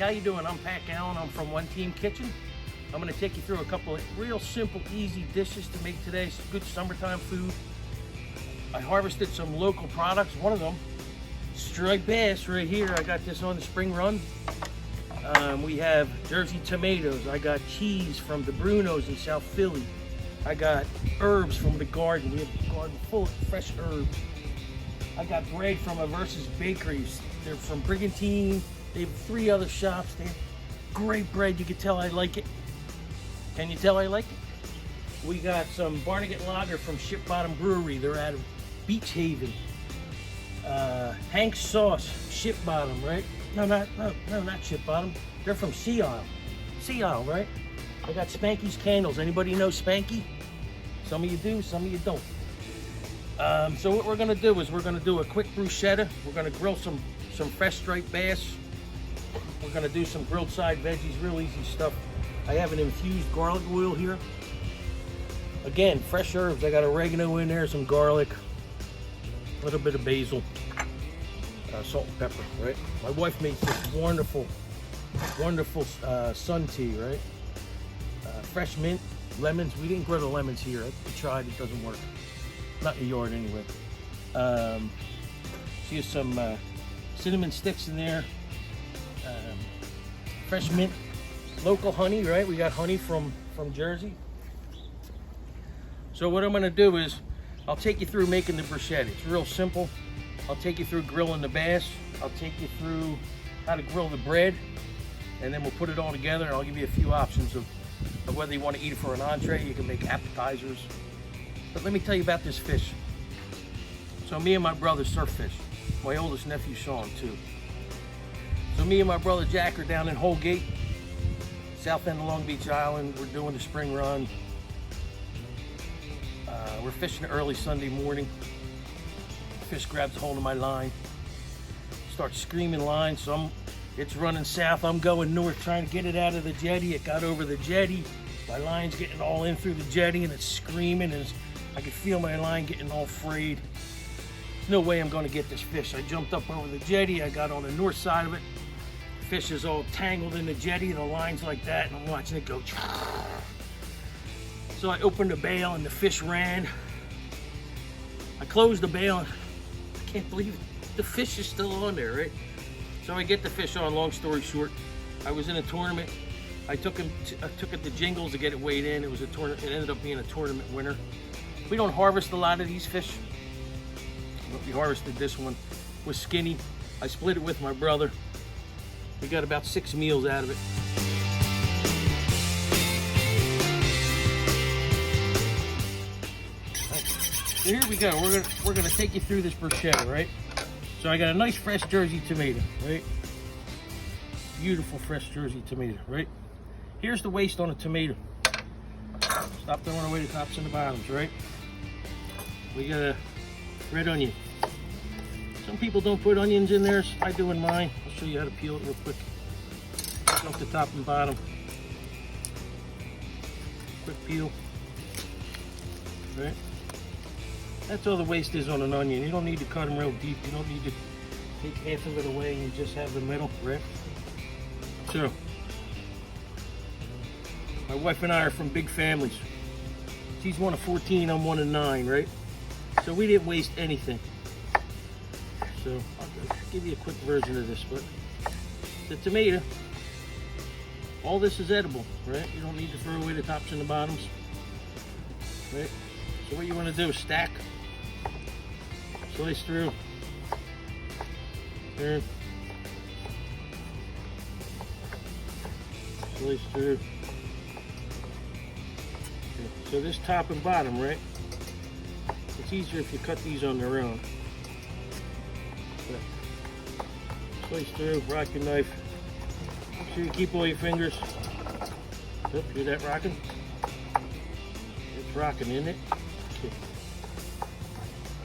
how you doing? I'm Pat Gallen. I'm from One Team Kitchen. I'm going to take you through a couple of real simple, easy dishes to make today. Some good summertime food. I harvested some local products. One of them, striped bass right here. I got this on the spring run. We have Jersey tomatoes. I got cheese from the Brunos in South Philly. I got herbs from the garden. We have a garden full of fresh herbs. I got bread from Versus Bakeries. They're from Brigantine. They have 3 other shops. They have great bread. You can tell I like it. Can you tell I like it? We got some Barnegat Lager from Ship Bottom Brewery. They're out of Beach Haven. Hank's Sauce, Ship Bottom, right? No, not Ship Bottom. They're from Sea Isle. Sea Isle, right? I got Spanky's Candles. Anybody know Spanky? Some of you do, some of you don't. So what we're gonna do is we're gonna do a quick bruschetta. We're gonna grill some fresh striped bass. We're gonna do some grilled side veggies, real easy stuff. I have an infused garlic oil here. Again, fresh herbs. I got oregano in there, some garlic, a little bit of basil, salt and pepper, right? My wife made this wonderful sun tea, right? Fresh mint, lemons. We didn't grow the lemons here. We tried, it doesn't work. Not in the yard anyway. She has some cinnamon sticks in there. Fresh mint, local honey, right? We got honey from Jersey. So what I'm gonna do is, I'll take you through making the bruschetta. It's real simple. I'll take you through grilling the bass. I'll take you through how to grill the bread, and then we'll put it all together, and I'll give you a few options of whether you want to eat it for an entree. You can make appetizers. But let me tell you about this fish. So me and my brother surf fish. My oldest nephew, Sean, too. So me and my brother Jack are down in Holgate, south end of Long Beach Island. We're doing the spring run. We're fishing early Sunday morning. Fish grabs a hold of my line, starts screaming line. So it's running south. I'm going north, trying to get it out of the jetty. It got over the jetty. My line's getting all in through the jetty, and it's screaming, and I could feel my line getting all frayed. There's no way I'm going to get this fish. I jumped up over the jetty. I got on the north side of it. The fish is all tangled in the jetty. The line's like that, and I'm watching it go. So I opened the bail, and the fish ran. I closed the bail, and I can't believe it. The fish is still on there, right? So I get the fish on. Long story short, I was in a tournament. I took it to Jingles to get it weighed in. It was a tournament. It ended up being a tournament winner. We don't harvest a lot of these fish, but we harvested this one. It was skinny. I split it with my brother. We got about 6 meals out of it. So here we go. We're gonna take you through this bruschetta, right? So I got a nice fresh Jersey tomato, right? Beautiful fresh Jersey tomato, right? Here's the waste on a tomato. Stop throwing away the tops and the bottoms, right? We got a red onion. Some people don't put onions in theirs. I do in mine. I'll show you how to peel it real quick. Off the top and bottom. Quick peel. Right? That's all the waste is on an onion. You don't need to cut them real deep. You don't need to take half of it away and you just have the middle, right? So, my wife and I are from big families. She's one of 14, I'm one of 9, right? So we didn't waste anything. So I'll give you a quick version of this, but the tomato, all this is edible, right? You don't need to throw away the tops and the bottoms, right? So what you want to do is stack, slice through, turn, slice through. Okay. So this top and bottom, right? It's easier if you cut these on their own. But slice through, rock your knife. Make sure you keep all your fingers. Oh, hear that rocking? It's rocking, isn't it? Okay.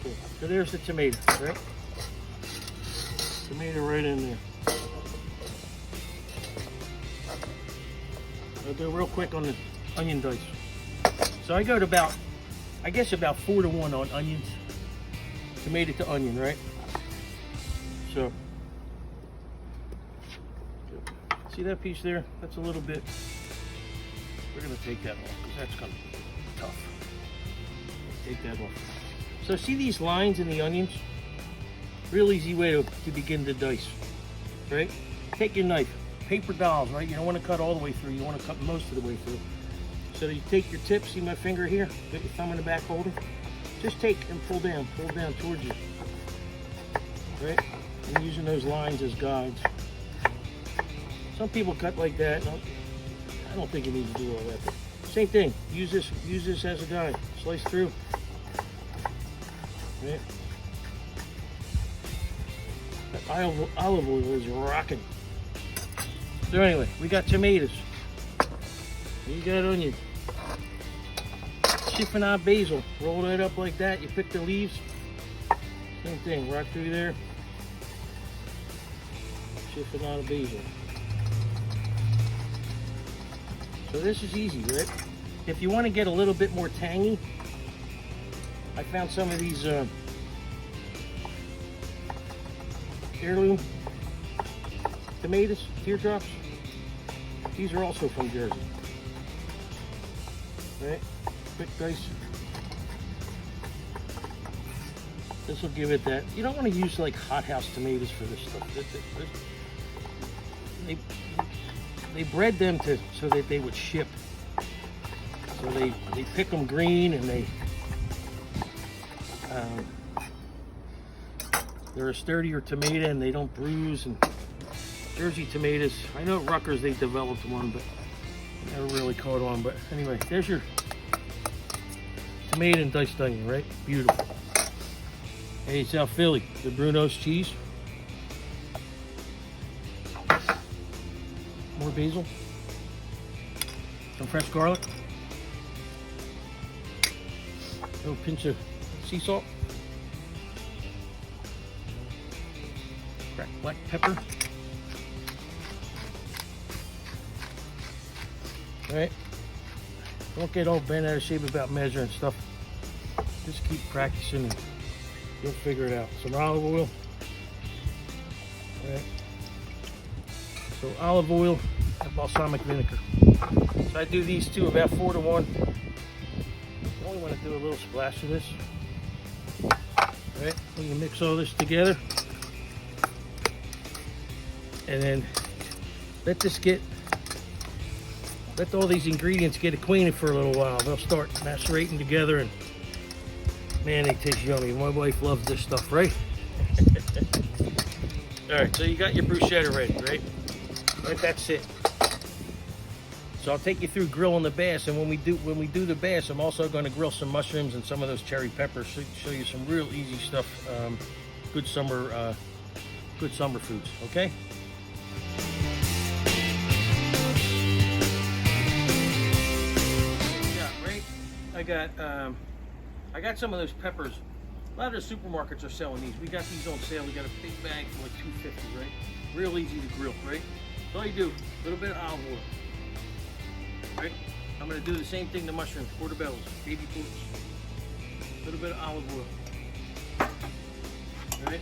Okay. So there's the tomato, right? Tomato right in there. I'll go real quick on the onion dice. So I go to about, I guess about 4 to 1 on onions. Tomato to onion, right? So See that piece there? That's a little bit. We're gonna take that off because that's gonna be tough. Take that off. So see these lines in the onions? Real easy way to begin to dice, right? Take your knife, paper dolls, right? You don't want to cut all the way through. You want to cut most of the way through. So you take your tip, see my finger here? Got your thumb in the back holder. Just take and pull down towards you, right? And using those lines as guides. Some people cut like that. No, I don't think you need to do all that. But same thing. Use this as a guide. Slice through. Right? That olive oil is rocking. So anyway, we got tomatoes. You got onion. Chiffonade basil. Roll that up like that. You pick the leaves. Same thing. Rock through there. Chiffonade basil. So this is easy, right? If you want to get a little bit more tangy, I found some of these heirloom tomatoes, teardrops. These are also from Jersey. Right? Quick dice. This will give it that. You don't want to use like hothouse tomatoes for this stuff. They bred them so that they would ship. So they pick them green and they're a sturdier tomato and they don't bruise. And Jersey tomatoes, I know at Rutgers they developed one, but never really caught on. But anyway, there's your tomato and diced onion, right? Beautiful. Hey, South Philly, the Bruno's cheese. More basil. Some fresh garlic. A little pinch of sea salt. Cracked black pepper. Alright. Don't get all bent out of shape about measuring stuff. Just keep practicing and you'll figure it out. Some olive oil. Alright. So olive oil and balsamic vinegar. So I do these two about 4 to 1. You only want to do a little splash of this. Alright, when you mix all this together. And then let all these ingredients get acquainted for a little while. They'll start macerating together and man, they taste yummy. My wife loves this stuff, right? Alright, so you got your bruschetta ready, right? Right, that's it. So I'll take you through grilling the bass, and when we do the bass, I'm also going to grill some mushrooms and some of those cherry peppers. Show you some real easy stuff. Good summer foods. Okay. Yeah, right. I got some of those peppers. A lot of the supermarkets are selling these. We got these on sale. We got a big bag for like $2.50, right? Real easy to grill, right? So all you do, a little bit of olive oil, right? I'm gonna do the same thing to mushrooms, portobellos, baby ports. A little bit of olive oil, right?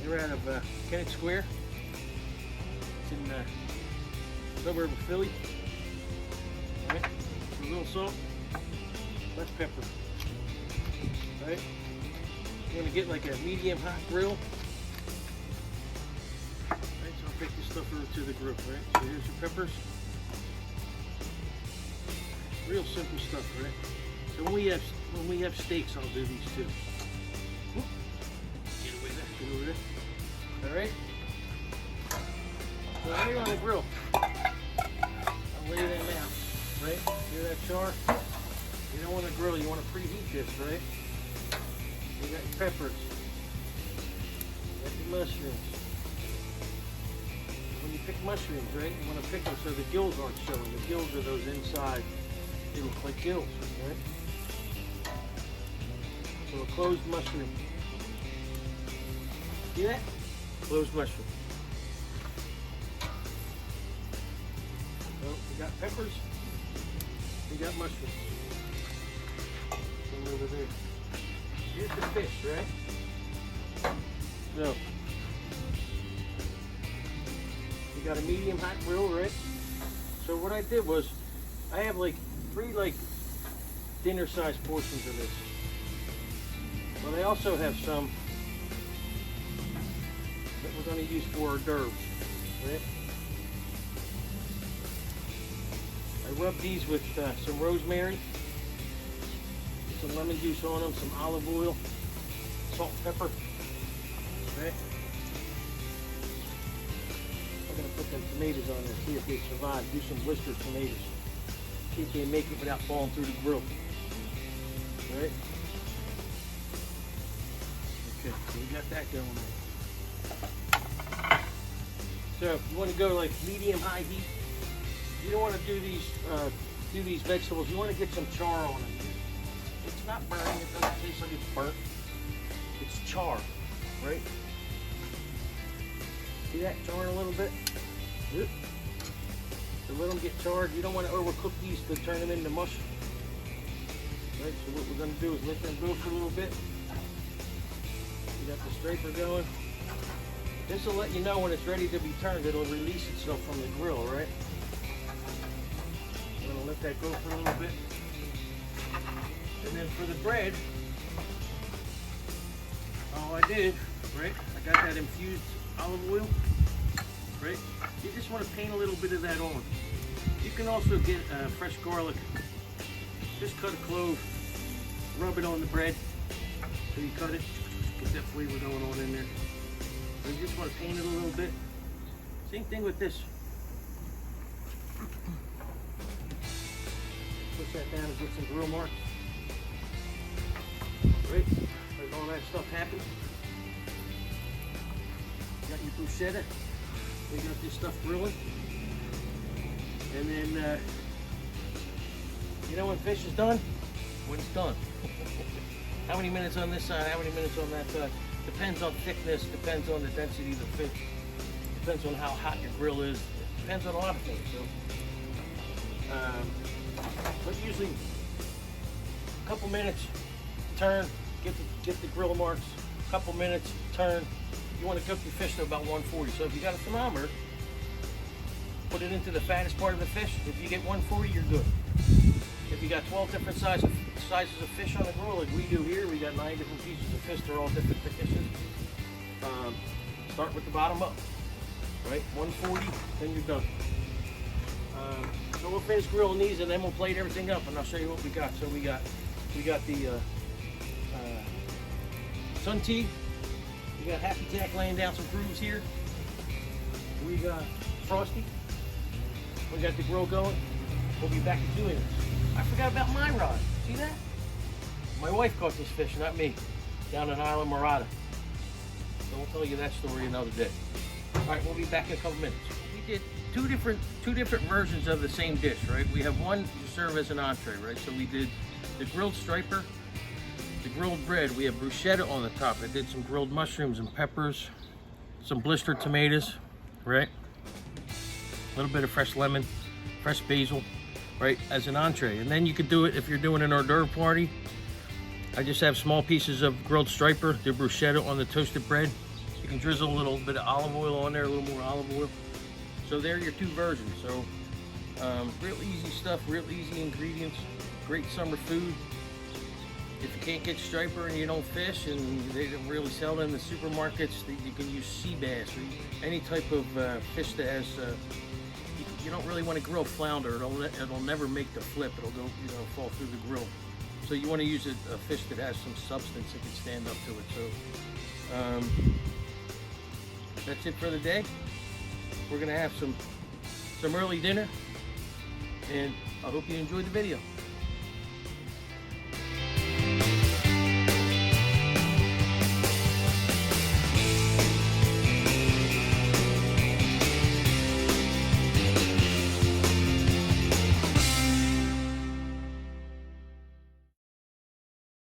They're out of Kennett Square. It's in suburb of Philly. Right? A little salt, less pepper. Right? You want to get like a medium hot grill. Right, so I'll take this stuff over to the grill, right? So here's your peppers. Real simple stuff, right? So when we have steaks, I'll do these too. Whoop. Get away there, get over there. Alright? So when you're on the grill, I'll lay them out, right? Hear that char? You don't want to grill, you want to preheat this, right? You got your peppers. You got your mushrooms. When you pick mushrooms, right, you want to pick them so the gills aren't showing. The gills are those inside. They look like gills, right? So a closed mushroom. See that? Closed mushroom. So we got peppers. We got mushrooms. Come over there. Here's the fish, right? So, you got a medium hot grill, right? So what I did was, I have like 3 like dinner sized portions of this. But I also have some that we're going to use for hors d'oeuvres, right? I rub these with some rosemary, some lemon juice on them, some olive oil, salt, pepper, right? I'm going to put them tomatoes on there, see if they survive. Do some blistered tomatoes. See if they make it without falling through the grill. Right? Okay, so we got that going on. So if you want to go like medium high heat, you don't want to do these vegetables. You want to get some char on it. It's not burning. It doesn't taste like it's burnt. It's char, right? See that charring a little bit? Yep. So let them get charred. You don't want to overcook these to turn them into mush. Right, so what we're going to do is let them go for a little bit. You got the striper going. This will let you know when it's ready to be turned. It'll release itself from the grill, right? I'm going to let that go for a little bit. And then for the bread, all I did, right, I got that infused olive oil, right? You just want to paint a little bit of that on. You can also get fresh garlic. Just cut a clove, rub it on the bread, so you cut it, get that flavor going on in there. So you just want to paint it a little bit. Same thing with this. Push that down and get some grill marks. Right, let all that stuff happen. Got your bruschetta. We got this stuff grilling. And then, you know when fish is done? When it's done. How many minutes on this side, how many minutes on that side? Depends on thickness, depends on the density of the fish. Depends on how hot your grill is. Depends on a lot of things. So, but usually a couple minutes, turn, get the grill marks, a couple minutes, turn. You want to cook your fish to about 140. So if you got a thermometer, put it into the fattest part of the fish. If you get 140, you're good. If you got 12 different sizes of fish on the grill, like we do here, we got 9 different pieces of fish. They're all different thicknesses. Start with the bottom up, right? 140, then you're done. So we'll finish grilling these, and then we'll plate everything up, and I'll show you what we got. So we got the Sun Tea. We got Happy Jack laying down some grooves here. We got Frosty. We got the grill going. We'll be back to doing this. I forgot about my rod. See that? My wife caught this fish, not me, down in Isla Morada. So we'll tell you that story another day. All right, we'll be back in a couple minutes. We did two different versions of the same dish, right? We have one to serve as an entree, right? So we did the grilled striper, the grilled bread. We have bruschetta on the top. I did some grilled mushrooms and peppers, some blistered tomatoes, right? A little bit of fresh lemon, fresh basil, right, as an entree. And then you could do it if you're doing an hors d'oeuvre party. I just have small pieces of grilled striper, the bruschetta on the toasted bread. You can drizzle a little bit of olive oil on there, a little more olive oil. So there are your two versions. So real easy stuff, real easy ingredients, great summer food. If you can't get striper and you don't fish, and they don't really sell them in the supermarkets, you can use sea bass or any type of fish that has. You don't really want to grill flounder; it'll never make the flip. It'll go, fall through the grill. So you want to use a fish that has some substance that can stand up to it. So that's it for the day. We're gonna have some early dinner, and I hope you enjoyed the video.